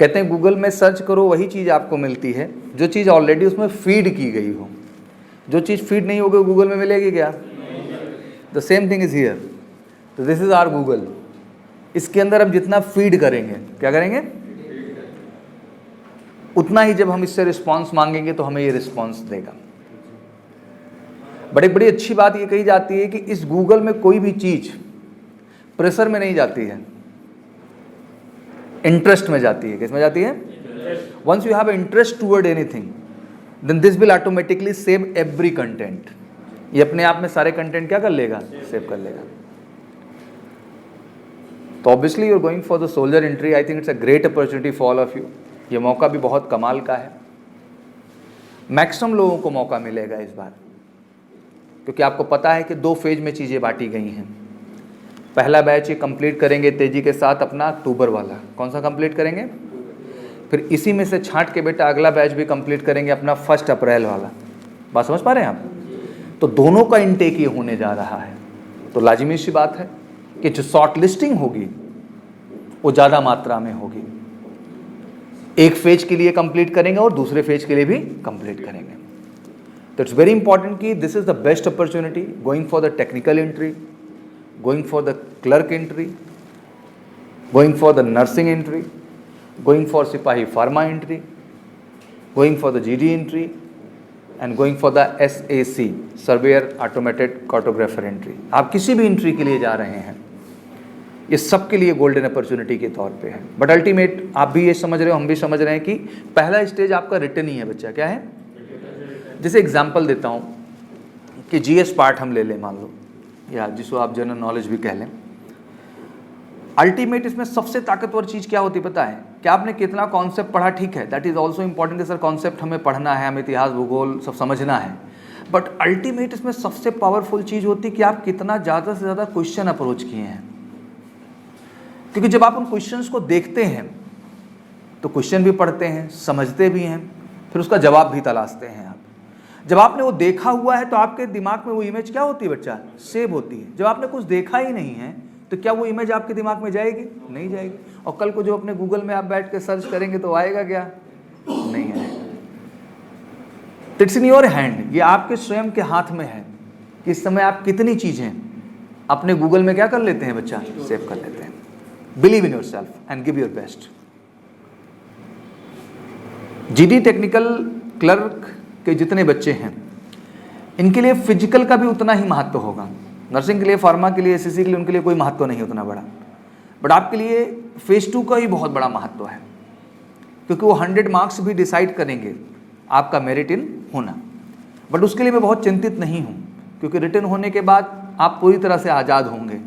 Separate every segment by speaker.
Speaker 1: कहते हैं गूगल में सर्च करो वही चीज़ आपको मिलती है जो चीज़ ऑलरेडी उसमें फीड की गई हो। जो चीज़ फीड नहीं होगी गूगल में मिलेगी क्या? The same thing is here. तो दिस इज आवर गूगल। इसके अंदर हम जितना फीड करेंगे, क्या करेंगे, उतना ही जब हम इससे रिस्पॉन्स मांगेंगे तो हमें ये रिस्पॉन्स देगा। बड़ी बड़ी अच्छी बात ये कही जाती है कि इस गूगल में कोई भी चीज प्रेशर में नहीं जाती है, इंटरेस्ट में जाती है। किसमें जाती है? Once you have interest toward anything then this will automatically save every content. ये अपने आप में सारे कंटेंट क्या कर लेगा? सेव कर लेगा। तो obviously you are going for the soldier entry. I think it's a great opportunity for all of you. ये मौका भी बहुत कमाल का है। मैक्सिमम लोगों को मौका मिलेगा इस बार, क्योंकि आपको पता है कि 2 फेज में चीज़ें बांटी गई हैं। पहला बैच ये कंप्लीट करेंगे तेजी के साथ अपना अक्टूबर वाला। कौन सा कंप्लीट करेंगे? फिर इसी में से छांट के बेटा अगला बैच भी कंप्लीट करेंगे अपना 1 अप्रैल वाला। बात समझ पा रहे हैं आप? तो दोनों का इनटेक ये होने जा रहा है। तो लाजिमी सी बात है कि जो शॉर्ट लिस्टिंग होगी वो ज़्यादा मात्रा में होगी। एक फेज के लिए कंप्लीट करेंगे और दूसरे फेज के लिए भी कंप्लीट करेंगे। तो इट्स वेरी इंपॉर्टेंट कि this is the best opportunity going for the technical entry, going for the clerk entry, going for the nursing entry, going for sipahi pharma entry, going for the GD entry and going for the SAC surveyor automated cartographer entry. आप किसी भी entry के लिए जा रहे हैं, ये सब के लिए गोल्डन अपॉर्चुनिटी के तौर पे है। बट अल्टीमेट आप भी ये समझ रहे हो, हम भी समझ रहे हैं कि पहला स्टेज आपका रिटन ही है बच्चा। क्या है? जैसे एग्जांपल देता हूँ कि GS पार्ट हम ले लें, मान लो, या जिसको आप जनरल नॉलेज भी कह लें। अल्टीमेट इसमें सबसे ताकतवर चीज़ क्या होती है पता है? कि आपने कितना कॉन्सेप्ट पढ़ा, ठीक है, दैट इज ऑल्सो इंपॉर्टेंट कि सर कॉन्सेप्ट हमें पढ़ना है, हमें इतिहास भूगोल सब समझना है। बट अल्टीमेट इसमें सबसे पावरफुल चीज़ होती है कि आप कितना ज़्यादा से ज़्यादा क्वेश्चन अप्रोच किए हैं। क्योंकि जब आप उन क्वेश्चंस को देखते हैं तो क्वेश्चन भी पढ़ते हैं, समझते भी हैं, फिर उसका जवाब भी तलाशते हैं आप। जब आपने वो देखा हुआ है तो आपके दिमाग में वो इमेज क्या होती है बच्चा? सेव होती है। जब आपने कुछ देखा ही नहीं है तो क्या वो इमेज आपके दिमाग में जाएगी? नहीं जाएगी। और कल को जो अपने गूगल में आप बैठ के सर्च करेंगे तो आएगा क्या? नहीं आएगा। It's in your hand. ये आपके स्वयं के हाथ में है कि इस समय आप कितनी चीजें अपने गूगल में क्या कर लेते हैं बच्चा? सेव कर लेते हैं। Believe in yourself and give your best. GD technical clerk के जितने बच्चे हैं इनके लिए फिजिकल का भी उतना ही महत्व होगा। नर्सिंग के लिए, फार्मा के लिए, SAC के लिए, उनके लिए कोई महत्व नहीं उतना बड़ा। बट आपके लिए फेज 2 का ही बहुत बड़ा महत्व है, क्योंकि वो 100 मार्क्स भी डिसाइड करेंगे आपका मेरिट इन होना। बट उसके लिए मैं बहुत चिंतित नहीं हूँ, क्योंकि रिटर्न होने के बाद आप पूरी तरह से आज़ाद होंगे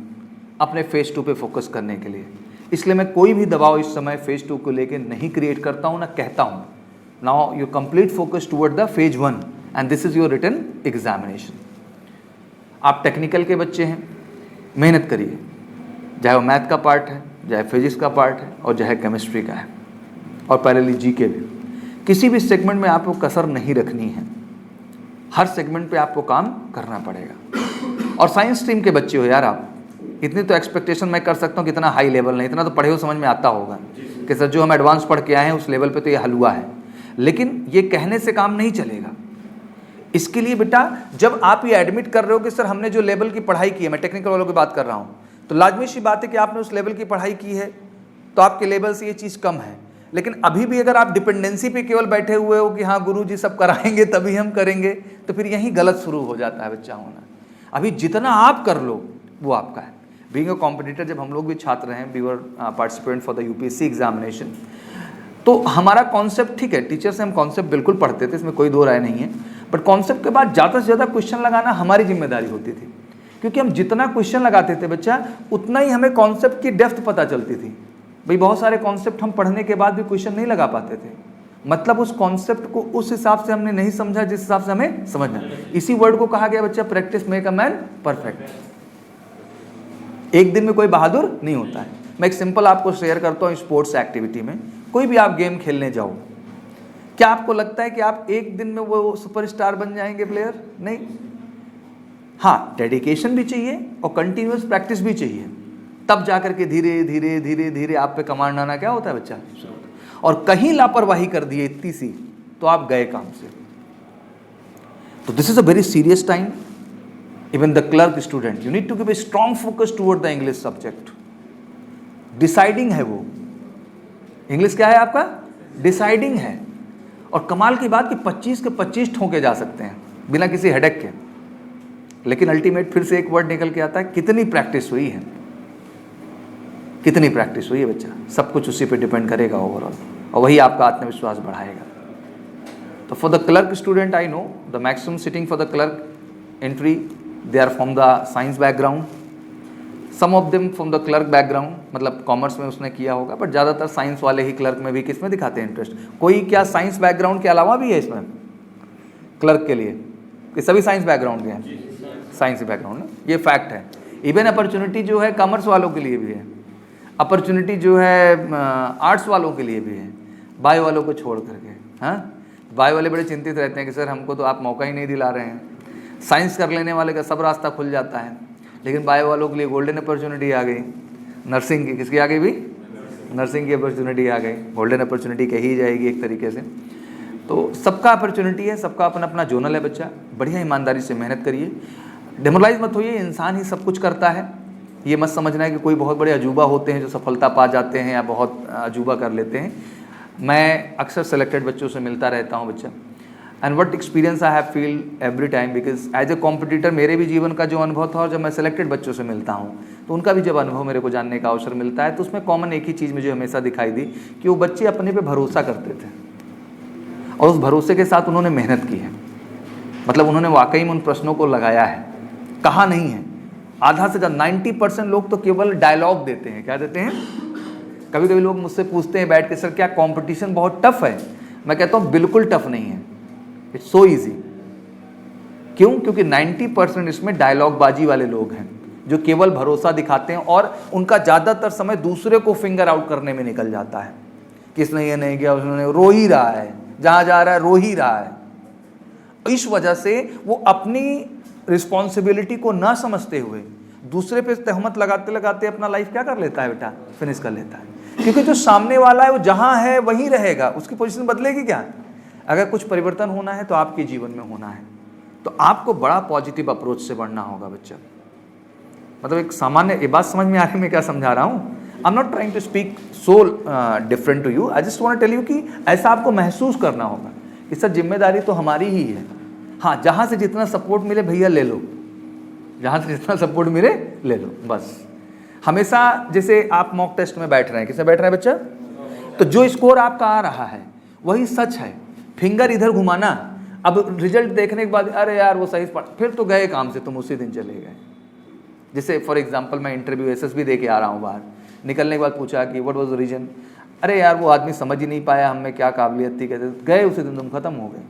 Speaker 1: अपने फेज 2 पे फोकस करने के लिए। इसलिए मैं कोई भी दबाव इस समय फेज 2 को लेकर नहीं क्रिएट करता हूँ, ना कहता हूँ। Now you complete focus toward the phase 1 and this is your written examination. आप टेक्निकल के बच्चे हैं, मेहनत करिए, चाहे वो मैथ का पार्ट है, चाहे फिजिक्स का पार्ट है, और चाहे केमिस्ट्री का है, और पैरेलली GK भी। किसी भी सेगमेंट में आपको कसर नहीं रखनी है, हर सेगमेंट पे आपको काम करना पड़ेगा। और साइंस स्ट्रीम के बच्चे हो यार, आप इतनी तो एक्सपेक्टेशन मैं कर सकता हूँ कि इतना हाई लेवल नहीं, इतना तो पढ़े हो समझ में आता होगा कि सर जो हम एडवांस पढ़ के आए हैं उस लेवल पे तो ये हलवा है। लेकिन ये कहने से काम नहीं चलेगा। इसके लिए बेटा जब आप ये एडमिट कर रहे हो कि सर हमने जो लेवल की पढ़ाई की है, मैं टेक्निकल वालों की बात कर रहा हूँ, तो लाजमी सी बात है कि आपने उस लेवल की पढ़ाई की है तो आपके लेवल से ये चीज़ कम है। लेकिन अभी भी अगर आप डिपेंडेंसी पे केवल बैठे हुए हो कि हाँ गुरुजी सब कराएंगे तभी हम करेंगे, तो फिर यही गलत शुरू हो जाता है बच्चा होना। अभी जितना आप कर लो वो आपका है। बीइंग अ कॉम्पिटिटर, जब हम लोग भी छात्र हैं, we were participant for the UPSC examination, तो हमारा कॉन्सेप्ट, ठीक है, टीचर से हम कॉन्सेप्ट बिल्कुल पढ़ते थे, इसमें कोई दो राय नहीं है, बट कॉन्सेप्ट के बाद ज़्यादा से ज़्यादा क्वेश्चन लगाना हमारी जिम्मेदारी होती थी, क्योंकि हम जितना क्वेश्चन लगाते थे बच्चा उतना ही हमें कॉन्सेप्ट की डेप्थ पता चलती थी। भाई बहुत सारे कॉन्सेप्ट हम पढ़ने के बाद भी क्वेश्चन नहीं लगा पाते थे, मतलब उस कॉन्सेप्ट को उस हिसाब से हमने नहीं समझा जिस हिसाब से हमें समझना। इसी वर्ड को कहा गया बच्चा, practice make a man perfect. एक दिन में कोई बहादुर नहीं होता है। मैं एक सिंपल आपको शेयर करता हूँ, स्पोर्ट्स एक्टिविटी में कोई भी आप गेम खेलने जाओ, क्या आपको लगता है कि आप एक दिन में वो सुपरस्टार बन जाएंगे प्लेयर? नहीं। हाँ, डेडिकेशन भी चाहिए और कंटिन्यूअस प्रैक्टिस भी चाहिए। तब जाकर के धीरे धीरे धीरे धीरे आप पे कमांड आना क्या होता है बच्चा, और कहीं लापरवाही कर दिए इतनी सी तो आप गए काम से। तो this is a very serious time. Even the clerk student, you need to give a strong focus toward the English subject. Deciding है वो, इंग्लिश क्या है आपका, डिसाइडिंग है। और कमाल की बात कि 25 के 25 ठोके जा सकते हैं बिना किसी हेडेक के। लेकिन अल्टीमेट फिर से एक वर्ड निकल के आता है, कितनी प्रैक्टिस हुई है, कितनी प्रैक्टिस हुई है बच्चा। सब कुछ उसी पे डिपेंड करेगा ओवरऑल, और वही आपका आत्मविश्वास बढ़ाएगा। तो for the clerk student I know the maximum sitting for the clerk entry they are from the science background, some of them from the clerk background, मतलब कॉमर्स में उसने किया होगा, बट ज़्यादातर साइंस वाले ही क्लर्क में भी किस में दिखाते हैं इंटरेस्ट। कोई क्या साइंस बैकग्राउंड के अलावा भी है इसमें क्लर्क के लिए, कि सभी साइंस बैकग्राउंड के हैं, साइंस बैकग्राउंड ना, ये फैक्ट है। इवन अपॉर्चुनिटी जो है कॉमर्स वालों के लिए भी है, अपॉर्चुनिटी जो है आर्ट्स वालों के लिए भी है, बायो वालों को छोड़ करके। हाँ, बायो वाले बड़े चिंतित रहते हैं कि सर हमको तो आप मौका ही नहीं दिला रहे हैं। साइंस कर लेने वाले का सब रास्ता खुल जाता है, लेकिन बायो वालों के लिए गोल्डन अपॉर्चुनिटी आ गई, नर्सिंग की, किसकी आ गई भी, नर्सिंग की अपॉर्चुनिटी आ गई, गोल्डन अपॉर्चुनिटी कही जाएगी एक तरीके से। तो सबका अपॉर्चुनिटी है, सबका अपना अपना जोनल है बच्चा। बढ़िया ईमानदारी से मेहनत करिए, डेमोरलाइज मत होइए, इंसान ही सब कुछ करता है। ये मत समझना है कि कोई बहुत बड़े अजूबा होते हैं जो सफलता पा जाते हैं या बहुत अजूबा कर लेते हैं। मैं अक्सर सेलेक्टेड बच्चों से मिलता रहता हूँ बच्चा, and what experience I have feel every time, because as a competitor मेरे भी जीवन का जो अनुभव था, और जब मैं सेलेक्टेड बच्चों से मिलता हूँ तो उनका भी जब अनुभव मेरे को जानने का अवसर मिलता है, तो उसमें कॉमन एक ही चीज़ मुझे हमेशा दिखाई दी कि वो बच्चे अपने पे भरोसा करते थे, और उस भरोसे के साथ उन्होंने मेहनत की है। मतलब उन्होंने वाकई में उन प्रश्नों को लगाया है, कहा नहीं है। आधा से ज़्यादा 90% लोग तो केवल डायलॉग देते हैं। क्या देते हैं? कभी कभी लोग मुझसे पूछते हैं बैठ के, सर क्या कंपटीशन बहुत टफ है? मैं कहता हूँ बिल्कुल टफ नहीं है, इट्स सो इजी। क्यों? क्योंकि 90% इसमें डायलॉग बाजी वाले लोग हैं जो केवल भरोसा दिखाते हैं, और उनका ज़्यादातर समय दूसरे को फिंगर आउट करने में निकल जाता है। किसने ये नहीं किया, उसने, रो ही रहा है, जहाँ जा रहा है रो ही रहा है। इस वजह से वो अपनी रिस्पॉन्सिबिलिटी को ना समझते हुए दूसरे पे तहमत लगाते लगाते अपना लाइफ क्या कर लेता है बेटा, फिनिश कर लेता है। क्योंकि जो सामने वाला है वो जहाँ है वहीं रहेगा, उसकी पोजीशन बदलेगी क्या? अगर कुछ परिवर्तन होना है तो आपके जीवन में होना है, तो आपको बड़ा पॉजिटिव अप्रोच से बढ़ना होगा बच्चा। मतलब एक सामान्य, ये बात समझ में आ रही मैं क्या समझा रहा हूँ? I am not trying to speak so different to you, I just want to tell you कि ऐसा आपको महसूस करना होगा कि सर जिम्मेदारी तो हमारी ही है। हाँ, जहाँ से जितना सपोर्ट मिले भैया ले लो, जहाँ से जितना सपोर्ट मिले ले लो बस। हमेशा जैसे आप मॉक टेस्ट में बैठ रहे हैं, किसमें बैठ रहे हैं बच्चा? तो जो स्कोर आपका आ रहा है वही सच है। फिंगर इधर घुमाना, अब रिजल्ट देखने के बाद अरे यार वो सही पढ़, फिर तो गए काम से, तुम उसी दिन चले गए। जैसे फॉर एग्जांपल मैं इंटरव्यू एसएसबी दे के आ रहा हूँ बाहर, निकलने के बाद पूछा कि व्हाट वाज द रीजन, अरे यार वो आदमी समझ ही नहीं पाया हम में क्या काबिलियत थी, कहते गए उसी दिन तुम खत्म हो गए।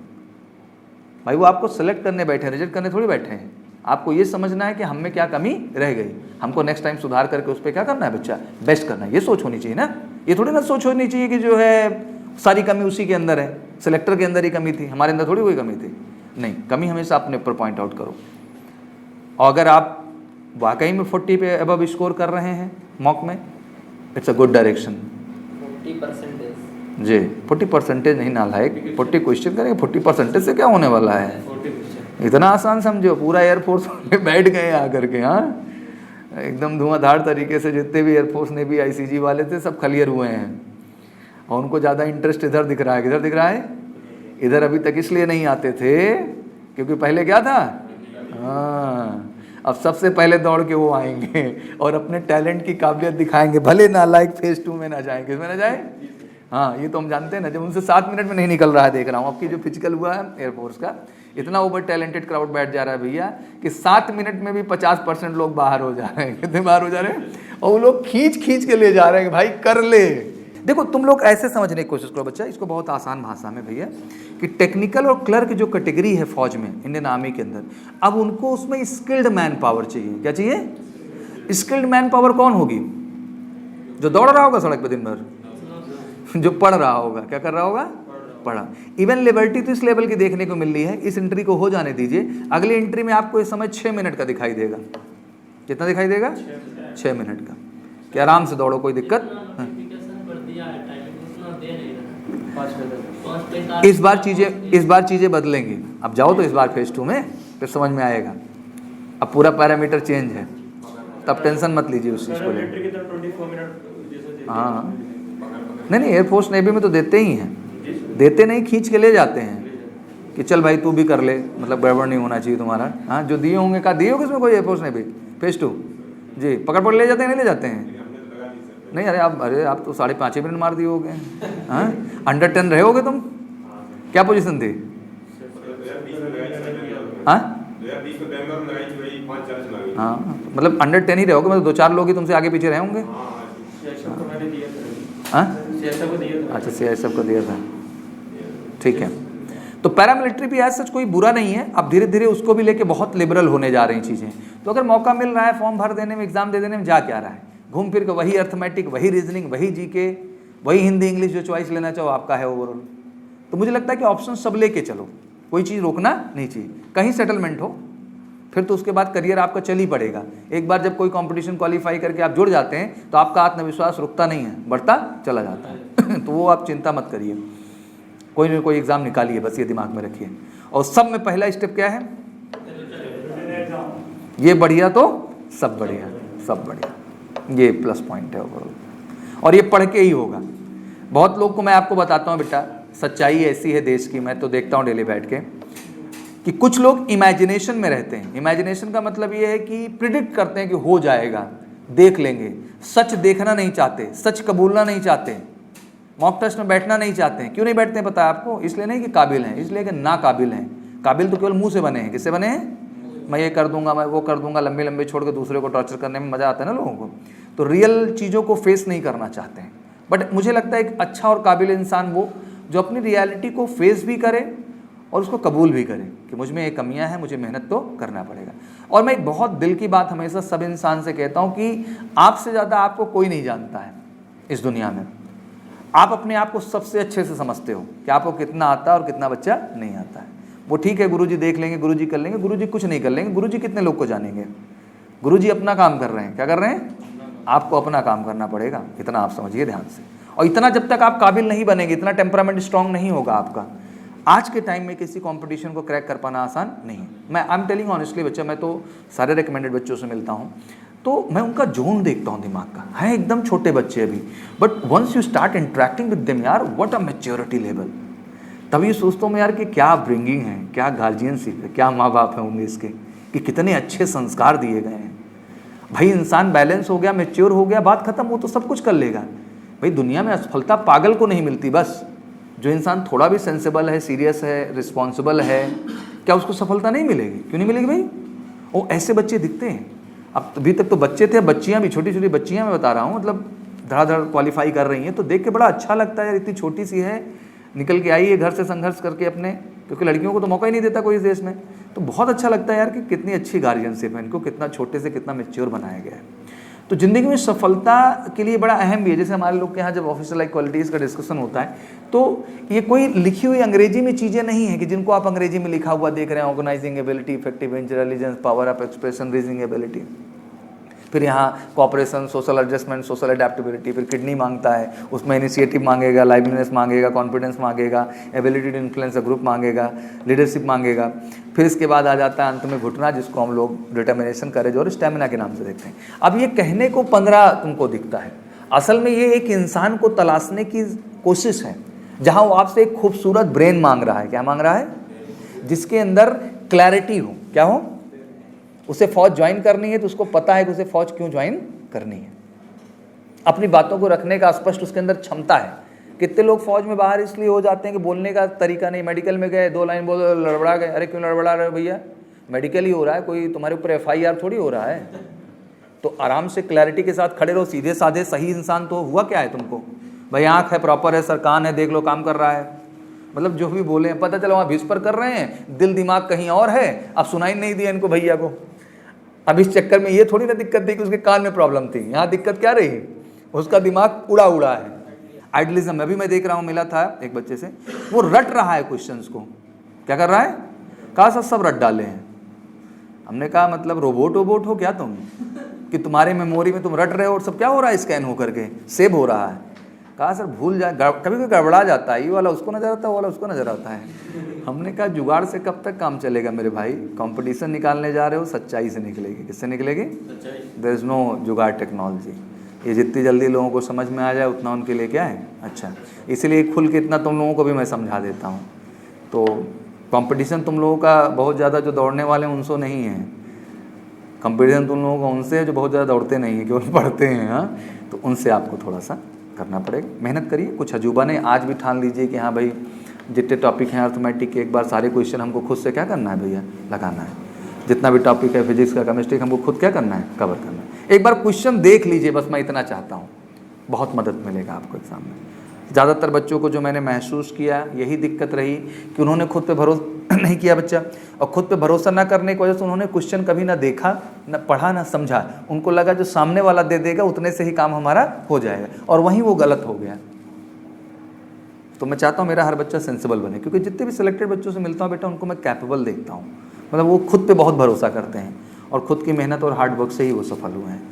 Speaker 1: भाई वो आपको सेलेक्ट करने बैठे हैं, रिजेक्ट करने थोड़ी बैठे हैं। आपको ये समझना है कि हम में क्या कमी रह गई, हमको नेक्स्ट टाइम सुधार करके उस पर क्या करना है बच्चा, बेस्ट करना है। ये सोच होनी चाहिए ना, ये थोड़ी ना सोच होनी चाहिए कि जो है सारी कमी उसी के अंदर है, सेलेक्टर के अंदर ही कमी थी, हमारे अंदर थोड़ी कोई कमी थी। नहीं, कमी हमेशा अपने ऊपर पॉइंट आउट करो। और अगर आप वाकई में 40 पे अबव स्कोर कर रहे हैं मॉक में, इट्स अ गुड डायरेक्शन।
Speaker 2: 40%
Speaker 1: जी, 40% नहीं नालायक, 40 क्वेश्चन करेंगे, 40% से क्या होने वाला है? इतना आसान समझो, पूरा एयरफोर्स में बैठ गए आकर के। हाँ, एकदम धुआंधार तरीके से जितने भी एयरफोर्स ने भी आईसीजी वाले थे सब क्लियर हुए हैं, और उनको ज़्यादा इंटरेस्ट इधर दिख रहा है। किधर दिख रहा है? इधर अभी तक इसलिए नहीं आते थे क्योंकि पहले क्या था, हाँ, अब सबसे पहले दौड़ के वो आएंगे और अपने टैलेंट की काबिलियत दिखाएंगे, भले नालायक फेज 2 में ना जाए। किस में ना जाए? हाँ, ये तो हम जानते हैं ना, जब उनसे 7 मिनट में नहीं निकल रहा है। देख रहा हूँ आपकी जो फिजिकल हुआ है एयरफोर्स का, इतना ओवर टैलेंटेड क्राउड बैठ जा रहा है भैया कि 7 मिनट में भी 50% लोग बाहर हो जा रहे हैं। कितने बाहर हो जा रहे हैं? और वो लोग खींच खींच के ले जा रहे हैं, भाई कर ले। देखो तुम लोग ऐसे समझने की कोशिश करो बच्चा, इसको बहुत आसान भाषा में भैया, कि टेक्निकल और क्लर्क जो कैटेगरी है फौज में, इंडियन आर्मी के अंदर, अब उनको उसमें स्किल्ड मैन पावर चाहिए। क्या चाहिए? स्किल्ड मैन पावर कौन होगी? जो दौड़ रहा होगा सड़क पे दिन भर, जो पढ़ रहा होगा। क्या कर रहा होगा? पढ़ा। इवन लिबर्टी तो इस लेवल की देखने को मिल रही है। इस एंट्री को हो जाने दीजिए, अगली एंट्री में आपको इस समय 6 मिनट का दिखाई देगा। कितना दिखाई देगा? 6 मिनट का। कि आराम से दौड़ो, कोई दिक्कत। इस बार चीज़ें बदलेंगी। अब जाओ तो इस बार फेज 2 में फिर समझ में आएगा। अब पूरा पैरामीटर चेंज है, तब टेंशन मत लीजिए उस चीज़ को लेकर। हाँ नहीं, एयरफोर्स नेवी में तो देते ही हैं, देते नहीं, खींच के ले जाते हैं कि चल भाई तू भी कर ले, मतलब गड़बड़ नहीं होना चाहिए तुम्हारा। हाँ जो दिए होंगे, कहा दिए होंगे इसमें कोई एयरफोर्स नेवी फेज 2 जी, पकड़ ले जाते हैं, नहीं ले जाते हैं? नहीं, अरे आप तो 5.5 मिनट मार दिए होगे। हाँ अंडर 10 रहे होगे तुम? क्या पोजीशन थी? हाँ हाँ मतलब अंडर 10 ही रहे होगे, मतलब 2-4 लोग ही तुमसे आगे पीछे रहे होंगे। हाँ अच्छा CISF को दिया था, ठीक है। तो पैरामिलिट्री भी ऐसा सच कोई बुरा नहीं है। अब धीरे धीरे उसको भी लेके बहुत लिबरल होने जा रही चीज़ें। तो अगर मौका मिल रहा है फॉर्म भर देने में, एग्जाम दे देने में, जा क्या रहा है? घूम फिर के वही अर्थमेटिक, वही रीजनिंग, वही जीके, वही हिंदी इंग्लिश, जो चॉइस लेना चाहो आपका है ओवरऑल। तो मुझे लगता है कि ऑप्शन सब लेके चलो, कोई चीज़ रोकना नहीं चाहिए। कहीं सेटलमेंट हो फिर तो उसके बाद करियर आपका चल ही पड़ेगा। एक बार जब कोई कंपटीशन क्वालिफाई करके आप जुड़ जाते हैं तो आपका आत्मविश्वास रुकता नहीं है, बढ़ता चला जाता है। तो वो आप चिंता मत करिए, कोई ना कोई एग्ज़ाम निकालिए, बस ये दिमाग में रखिए। और सब में पहला स्टेप क्या है? ये बढ़िया तो सब बढ़िया, सब बढ़िया, ये प्लस पॉइंट है ओवरऑल। और ये पढ़ के ही होगा। बहुत लोग को मैं आपको बताता हूँ बेटा, सच्चाई ऐसी है देश की, मैं तो देखता हूँ डेली बैठ के, कि कुछ लोग इमेजिनेशन में रहते हैं। इमेजिनेशन का मतलब ये है कि प्रिडिक्ट करते हैं कि हो जाएगा, देख लेंगे। सच देखना नहीं चाहते, सच कबूलना नहीं चाहते, मॉक टेस्ट में बैठना नहीं चाहते हैं। क्यों नहीं बैठते हैं पता है आपको? इसलिए नहीं कि काबिल हैं, इसलिए कि ना काबिल हैं। काबिल तो केवल मुंह से बने हैं। किससे बने हैं? मैं ये कर दूंगा, मैं वो कर दूंगा, लंबे लंबे छोड़ के दूसरे को टॉर्चर करने में मज़ा आता है ना लोगों को। तो रियल चीज़ों को फेस नहीं करना चाहते हैं। बट मुझे लगता है एक अच्छा और काबिल इंसान वो जो अपनी रियलिटी को फेस भी करे और उसको कबूल भी करे कि मुझ में ये कमियां हैं, मुझे मेहनत तो करना पड़ेगा। और मैं एक बहुत दिल की बात हमेशा सब इंसान से कहता हूँ कि आपसे ज़्यादा आपको कोई नहीं जानता है इस दुनिया में। आप अपने आप को सबसे अच्छे से समझते हो कि आपको कितना आता है और कितना बच्चा नहीं आता है। वो ठीक है, गुरुजी देख लेंगे, गुरुजी कर लेंगे, गुरुजी कुछ नहीं कर लेंगे। गुरुजी कितने लोग को जानेंगे? गुरुजी अपना काम कर रहे हैं। क्या कर रहे हैं? आपको अपना काम करना पड़ेगा। इतना आप समझिए ध्यान से। और इतना जब तक आप काबिल नहीं बनेंगे, इतना टेम्परामेंट स्ट्रांग नहीं होगा आपका, आज के टाइम में किसी कंपटीशन को क्रैक कर पाना आसान नहीं है। मैं आई एम टेलिंग ऑनेस्टली बच्चा, मैं तो सारे रिकमेंडेड बच्चों से मिलता हूँ तो मैं उनका जोन देखता हूँ दिमाग का, है एकदम छोटे बच्चे अभी, but once you start interacting with them यार, व्हाट अ मैच्योरिटी लेवल। तभी सोचता हूँ मैं यार कि क्या ब्रिंगिंग है, क्या गार्जियनशिप है, क्या माँ बाप है होंगे इसके, कि कितने अच्छे संस्कार दिए गए हैं। भाई इंसान बैलेंस हो गया, मैच्योर हो गया, बात खत्म, वो तो सब कुछ कर लेगा। भाई दुनिया में असफलता पागल को नहीं मिलती, बस जो इंसान थोड़ा भी सेंसिबल है, सीरियस है, रिस्पॉन्सिबल है, क्या उसको सफलता नहीं मिलेगी? क्यों नहीं मिलेगी भाई? वो ऐसे बच्चे दिखते हैं। अब अभी तक तो बच्चे थे, बच्चियां भी, छोटी छोटी बच्चियां मैं बता रहा हूँ, मतलब धड़ाधड़ क्वालिफाई कर रही हैं, तो देख के बड़ा अच्छा लगता है यार, इतनी छोटी सी है, निकल के आई है घर से संघर्ष करके अपने, क्योंकि लड़कियों को तो मौका ही नहीं देता कोई इस देश में। तो बहुत अच्छा लगता है यार कि कितनी अच्छी गार्जियनशिप है, इनको कितना छोटे से कितना मैच्योर बनाया गया है। तो ज़िंदगी में सफलता के लिए बड़ा अहम भी है। जैसे हमारे लोग के यहाँ जब ऑफिशियल लाइक क्वालिटीज़ का डिस्कशन होता है तो ये कोई लिखी हुई अंग्रेजी में चीज़ें नहीं है कि जिनको आप अंग्रेजी में लिखा हुआ देख रहे हैं, organising ability, effective intelligence, power of expression, reasoning ability, फिर यहाँ cooperation, social adjustment, social adaptability, फिर किडनी मांगता है, उसमें इनिशिएटिव मांगेगा, लाइवलीनेस मांगेगा, कॉन्फिडेंस मांगेगा, ability to influence a group मांगेगा, लीडरशिप मांगेगा। फिर इसके बाद आ जाता है अंत में घुटना, जिसको हम लोग डिटर्मिनेशन, करेज और स्टेमिना के नाम से देखते हैं। अब ये कहने को 15 तुमको दिखता है, असल में ये एक इंसान को तलाशने की कोशिश है जहाँ वो आपसे एक खूबसूरत ब्रेन मांग रहा है। क्या मांग रहा है? जिसके अंदर क्लैरिटी हो। क्या हो? उसे फौज ज्वाइन करनी है तो उसको पता है कि उसे फौज क्यों ज्वाइन करनी है, अपनी बातों को रखने का स्पष्ट उसके अंदर क्षमता है। कितने लोग फौज में बाहर इसलिए हो जाते हैं कि बोलने का तरीका नहीं, मेडिकल में गए 2 लाइन बोल लड़बड़ा गए। अरे क्यों लड़बड़ा रहे हो भैया? मेडिकल ही हो रहा है, कोई तुम्हारे ऊपर FIR थोड़ी हो रहा है। तो आराम से क्लैरिटी के साथ खड़े रहो, सीधे साधे सही इंसान तो हुआ क्या है तुमको? भाई आँख है, प्रॉपर है, सर कान है, देख लो काम कर रहा है, मतलब जो भी बोले पता चला वहाँ विस्पर कर रहे हैं, दिल दिमाग कहीं और है। अब सुनाई नहीं दिया इनको भैया को। अब इस चक्कर में ये थोड़ी ना दिक्कत थी कि उसके कान में प्रॉब्लम थी, यहाँ दिक्कत क्या रही? उसका दिमाग उड़ा उड़ा है। आइडलिज्म अभी मैं देख रहा हूँ, मिला था एक बच्चे से, वो रट रहा है क्वेश्चंस को। क्या कर रहा है? कहा सर सब रट डाले हैं। हमने कहा मतलब रोबोट हो क्या तुम? कि तुम्हारे मेमोरी में तुम रट रहे हो और सब क्या हो रहा है, स्कैन होकर के सेव हो रहा है। कहा सर भूल जाए, कभी कभी गड़बड़ा जाता है, ये वाला उसको नजर आता है, वो वाला उसको नजर आता है। हमने कहा जुगाड़ से कब तक काम चलेगा मेरे भाई, कंपटीशन निकालने जा रहे हो, सच्चाई से निकलेगी। किससे निकलेगी? देयर इज नो जुगाड़ टेक्नोलॉजी। ये जितनी जल्दी लोगों को समझ में आ जाए उतना उनके लिए क्या है अच्छा। इसलिए खुल के इतना तुम लोगों को भी मैं समझा देता हूँ। तो कंपटीशन तुम लोगों का बहुत ज़्यादा जो दौड़ने वाले हैं उनसे नहीं है, कंपटीशन तुम लोगों का उनसे है जो बहुत ज़्यादा दौड़ते नहीं हैं, केवल पढ़ते हैं। हाँ, तो उनसे आपको थोड़ा सा करना पड़ेगा, मेहनत करिए, कुछ अजूबा नहीं। आज भी ठान लीजिए कि हाँ भाई जितने टॉपिक हैं अर्थमेटिक के, एक बार सारे क्वेश्चन हमको खुद से क्या करना है भैया, लगाना है। जितना भी टॉपिक है फिजिक्स का, केमिस्ट्री का, हमको खुद क्या करना है, कवर करना है। एक बार क्वेश्चन देख लीजिए, बस मैं इतना चाहता हूँ, बहुत मदद मिलेगा आपको एग्जाम में। ज़्यादातर बच्चों को जो मैंने महसूस किया यही दिक्कत रही कि उन्होंने खुद पे भरोसा नहीं किया बच्चा, और खुद पे भरोसा ना करने की वजह से उन्होंने क्वेश्चन कभी ना देखा, ना पढ़ा, ना समझा। उनको लगा जो सामने वाला दे देगा उतने से ही काम हमारा हो जाएगा, और वहीं वो गलत हो गया। तो मैं चाहता हूँ मेरा हर बच्चा सेंसिबल बने, क्योंकि जितने भी सिलेक्टेड बच्चों से मिलता हूँ बेटा, उनको मैं कैपेबल देखता हूँ, मतलब वो खुद पे बहुत भरोसा करते हैं और खुद की मेहनत और हार्ड वर्क से ही वो सफल हुए हैं।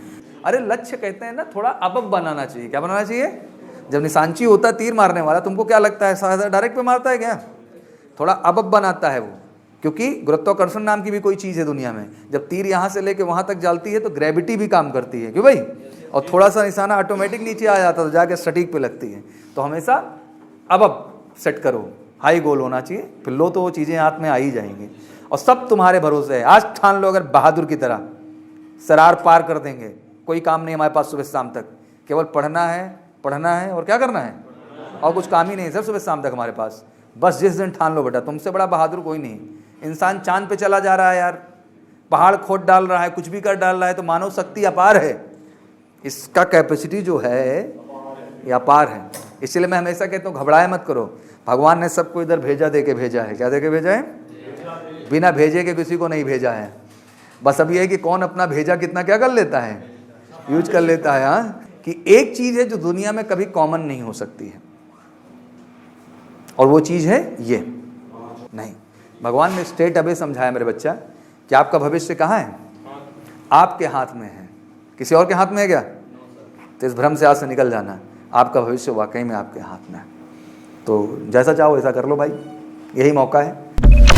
Speaker 1: अरे लक्ष्य कहते हैं ना, थोड़ा अबब बनाना चाहिए। क्या बनाना चाहिए? जब निशानची होता है तीर मारने वाला, तुमको क्या लगता है डायरेक्ट पे मारता है क्या? थोड़ा अबब बनाता है वो, क्योंकि गुरुत्वाकर्षण नाम की भी कोई चीज़ है दुनिया में। जब तीर यहाँ से लेके वहाँ तक जाती है तो ग्रेविटी भी काम करती है, क्यों भाई? और थोड़ा सा निशाना ऑटोमेटिक नीचे आ जाता है तो जाके सटीक पे लगती है। तो हमेशा अबब सेट करो, हाई गोल होना चाहिए, फिर लो तो वो चीज़ें हाथ में आ ही जाएंगी और सब तुम्हारे भरोसे है। आज ठान लो अगर बहादुर की तरह, सरार पार कर देंगे। कोई काम नहीं हमारे पास सुबह शाम तक, केवल पढ़ना है और क्या करना है, और कुछ काम ही नहीं सर सुबह शाम तक हमारे पास। बस जिस दिन ठान लो बेटा, तुमसे बड़ा बहादुर कोई नहीं। इंसान चांद पे चला जा रहा है यार, पहाड़ खोद डाल रहा है, कुछ भी कर डाल रहा है, तो मानव शक्ति अपार है, इसका कैपेसिटी जो है ये अपार है। इसलिए मैं हमेशा कहता हूँ घबराए मत करो, भगवान ने सबको इधर भेजा दे के भेजा है। क्या दे के भेजा है? बिना भेजे के किसी को नहीं भेजा है। बस अब ये है कि कौन अपना भेजा कितना क्या कर लेता है, यूज कर लेता है। हाँ, कि एक चीज है जो दुनिया में कभी कॉमन नहीं हो सकती है, और वो चीज है ये नहीं। भगवान ने स्ट्रेट अवे समझाया मेरे बच्चा कि आपका भविष्य कहाँ है, आपके हाथ में है, किसी और के हाथ में है क्या? तो इस भ्रम से आज से निकल जाना, आपका भविष्य वाकई में आपके हाथ में है। तो जैसा चाहो ऐसा कर लो भाई, यही मौका है।